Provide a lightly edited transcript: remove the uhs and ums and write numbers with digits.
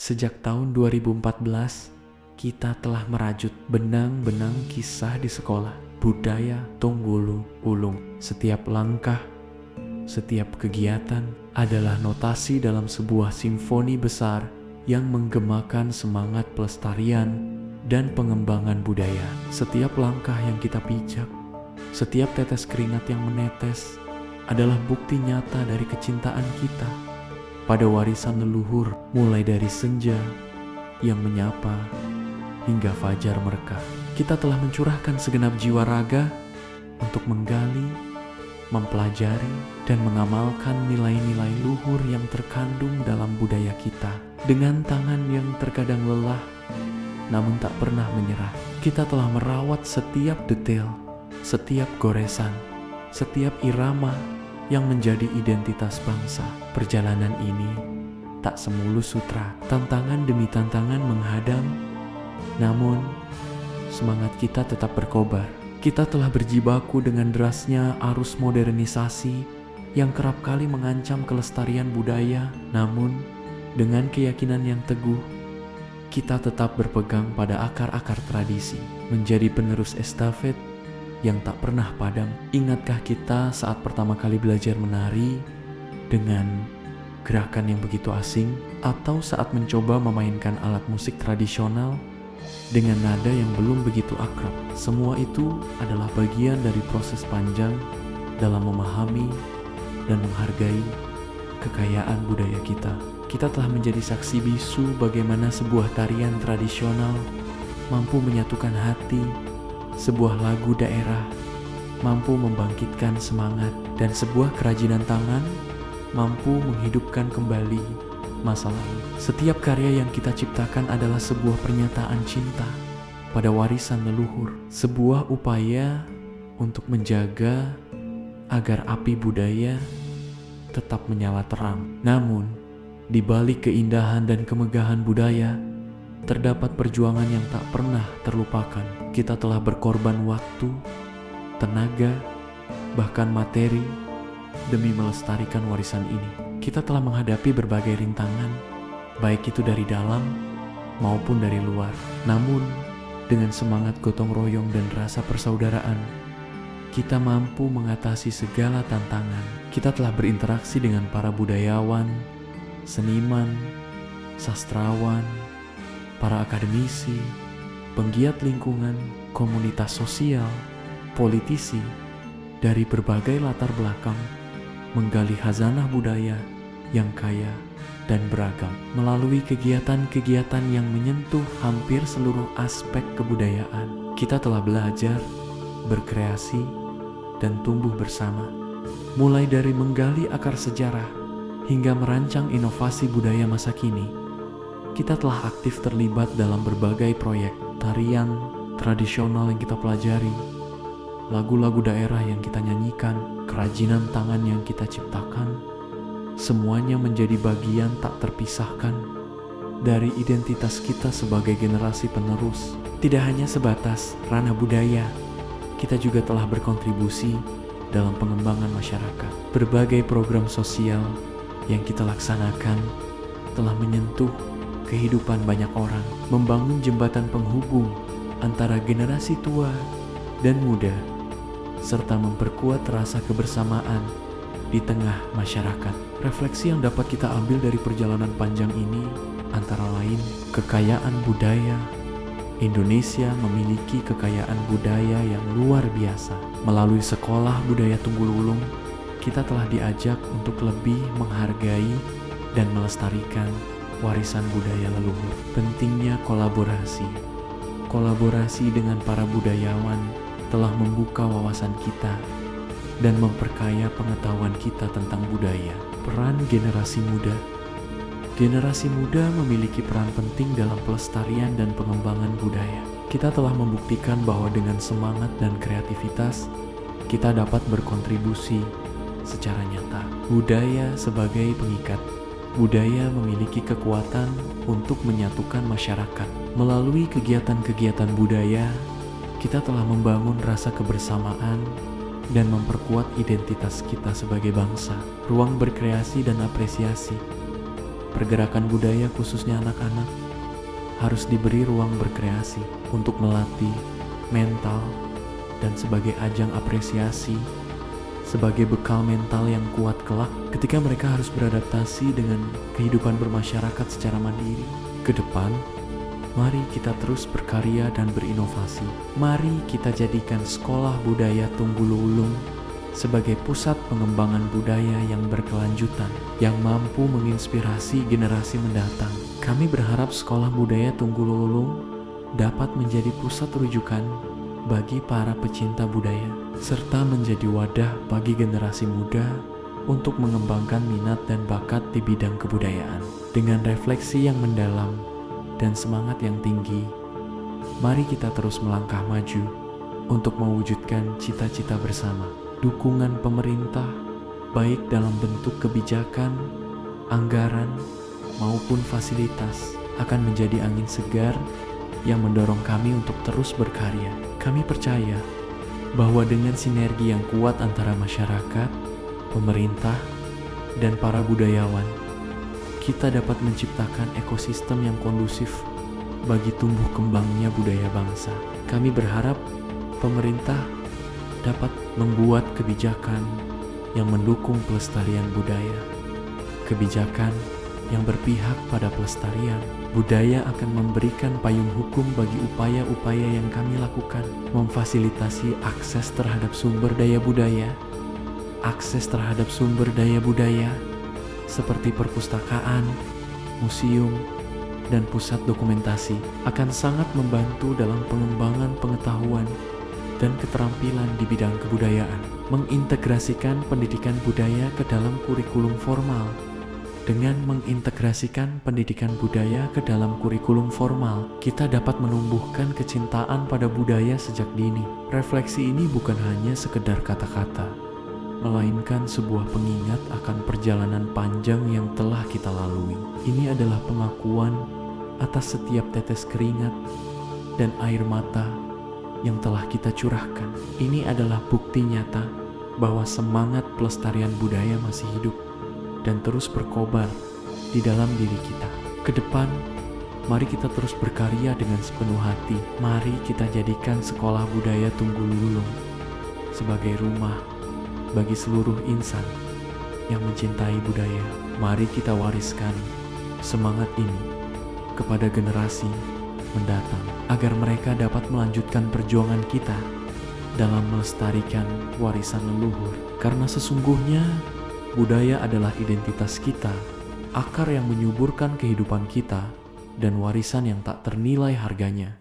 Sejak tahun 2014, kita telah merajut benang-benang kisah di sekolah, budaya Tunggulu Ulung. Setiap langkah, setiap kegiatan adalah notasi dalam sebuah simfoni besar yang menggemakan semangat pelestarian dan pengembangan budaya. Setiap langkah yang kita pijak, setiap tetes keringat yang menetes adalah bukti nyata dari kecintaan kita pada warisan leluhur, mulai dari senja yang menyapa hingga fajar merekah. Kita telah mencurahkan segenap jiwa raga untuk menggali, mempelajari, dan mengamalkan nilai-nilai luhur yang terkandung dalam budaya kita. Dengan tangan yang terkadang lelah, namun tak pernah menyerah, kita telah merawat setiap detail, setiap goresan, setiap irama yang menjadi identitas bangsa. Perjalanan ini tak semulus sutra. Tantangan demi tantangan menghadang, namun semangat kita tetap berkobar. Kita telah berjibaku dengan derasnya arus modernisasi yang kerap kali mengancam kelestarian budaya. Namun dengan keyakinan yang teguh, kita tetap berpegang pada akar-akar tradisi, menjadi penerus estafet yang tak pernah padam. Ingatkah kita saat pertama kali belajar menari dengan gerakan yang begitu asing, atau saat mencoba memainkan alat musik tradisional dengan nada yang belum begitu akrab? Semua itu adalah bagian dari proses panjang dalam memahami dan menghargai kekayaan budaya kita. Kita telah menjadi saksi bisu bagaimana sebuah tarian tradisional mampu menyatukan hati, sebuah lagu daerah mampu membangkitkan semangat, dan sebuah kerajinan tangan mampu menghidupkan kembali masa lalu. Setiap karya yang kita ciptakan adalah sebuah pernyataan cinta pada warisan leluhur, sebuah upaya untuk menjaga agar api budaya tetap menyala terang. Namun, di balik keindahan dan kemegahan budaya, terdapat perjuangan yang tak pernah terlupakan. Kita telah berkorban waktu, tenaga, bahkan materi demi melestarikan warisan ini. Kita telah menghadapi berbagai rintangan, baik itu dari dalam maupun dari luar. Namun, dengan semangat gotong royong dan rasa persaudaraan, kita mampu mengatasi segala tantangan. Kita telah berinteraksi dengan para budayawan, seniman, sastrawan, para akademisi, penggiat lingkungan, komunitas sosial, politisi dari berbagai latar belakang, menggali khazanah budaya yang kaya dan beragam. Melalui kegiatan-kegiatan yang menyentuh hampir seluruh aspek kebudayaan, kita telah belajar, berkreasi, dan tumbuh bersama. Mulai dari menggali akar sejarah hingga merancang inovasi budaya masa kini, kita telah aktif terlibat dalam berbagai proyek tarian tradisional yang kita pelajari, lagu-lagu daerah yang kita nyanyikan, kerajinan tangan yang kita ciptakan. Semuanya menjadi bagian tak terpisahkan dari identitas kita sebagai generasi penerus. Tidak hanya sebatas ranah budaya, kita juga telah berkontribusi dalam pengembangan masyarakat. Berbagai program sosial yang kita laksanakan telah menyentuh kehidupan banyak orang, membangun jembatan penghubung antara generasi tua dan muda, serta memperkuat rasa kebersamaan di tengah masyarakat. Refleksi yang dapat kita ambil dari perjalanan panjang ini antara lain kekayaan budaya. Indonesia memiliki kekayaan budaya yang luar biasa. Melalui Sekolah Budaya Tunggul Ulung, kita telah diajak untuk lebih menghargai dan melestarikan warisan budaya leluhur. Pentingnya kolaborasi. Kolaborasi dengan para budayawan telah membuka wawasan kita dan memperkaya pengetahuan kita tentang budaya. Peran generasi muda. Generasi muda memiliki peran penting dalam pelestarian dan pengembangan budaya. Kita telah membuktikan bahwa dengan semangat dan kreativitas, kita dapat berkontribusi secara nyata. Budaya sebagai pengikat. Budaya memiliki kekuatan untuk menyatukan masyarakat. Melalui kegiatan-kegiatan budaya, kita telah membangun rasa kebersamaan dan memperkuat identitas kita sebagai bangsa. Ruang berkreasi dan apresiasi. pergerakan budaya khususnya anak-anak harus diberi ruang berkreasi untuk melatih mental dan sebagai ajang apresiasi, sebagai bekal mental yang kuat kelak ketika mereka harus beradaptasi dengan kehidupan bermasyarakat secara mandiri. Ke depan, mari kita terus berkarya dan berinovasi. Mari kita jadikan Sekolah Budaya Tunggul Ulung sebagai pusat pengembangan budaya yang berkelanjutan, yang mampu menginspirasi generasi mendatang. Kami berharap Sekolah Budaya Tunggul Ulung dapat menjadi pusat rujukan bagi para pecinta budaya, serta menjadi wadah bagi generasi muda untuk mengembangkan minat dan bakat di bidang kebudayaan. Dengan refleksi yang mendalam dan semangat yang tinggi, mari kita terus melangkah maju untuk mewujudkan cita-cita bersama. Dukungan pemerintah, baik dalam bentuk kebijakan, anggaran, maupun fasilitas, akan menjadi angin segar yang mendorong kami untuk terus berkarya. Kami percaya bahwa dengan sinergi yang kuat antara masyarakat, pemerintah, dan para budayawan, kita dapat menciptakan ekosistem yang kondusif bagi tumbuh kembangnya budaya bangsa. Kami berharap pemerintah dapat membuat kebijakan yang mendukung pelestarian budaya, kebijakan yang berpihak pada pelestarian budaya akan memberikan payung hukum bagi upaya-upaya yang kami lakukan, memfasilitasi akses terhadap sumber daya budaya, seperti perpustakaan, museum, dan pusat dokumentasi akan sangat membantu dalam pengembangan pengetahuan dan keterampilan di bidang kebudayaan, mengintegrasikan pendidikan budaya ke dalam kurikulum formal. Dengan mengintegrasikan pendidikan budaya ke dalam kurikulum formal, kita dapat menumbuhkan kecintaan pada budaya sejak dini. Refleksi ini bukan hanya sekedar kata-kata, melainkan sebuah pengingat akan perjalanan panjang yang telah kita lalui. Ini adalah pengakuan atas setiap tetes keringat dan air mata yang telah kita curahkan. Ini adalah bukti nyata bahwa semangat pelestarian budaya masih hidup dan terus berkobar di dalam diri kita. Ke depan, mari kita terus berkarya dengan sepenuh hati. Mari kita jadikan Sekolah Budaya Tunggul Ulung sebagai rumah bagi seluruh insan yang mencintai budaya. Mari kita wariskan semangat ini kepada generasi mendatang, agar mereka dapat melanjutkan perjuangan kita dalam melestarikan warisan leluhur. Karena sesungguhnya budaya adalah identitas kita, akar yang menyuburkan kehidupan kita, dan warisan yang tak ternilai harganya.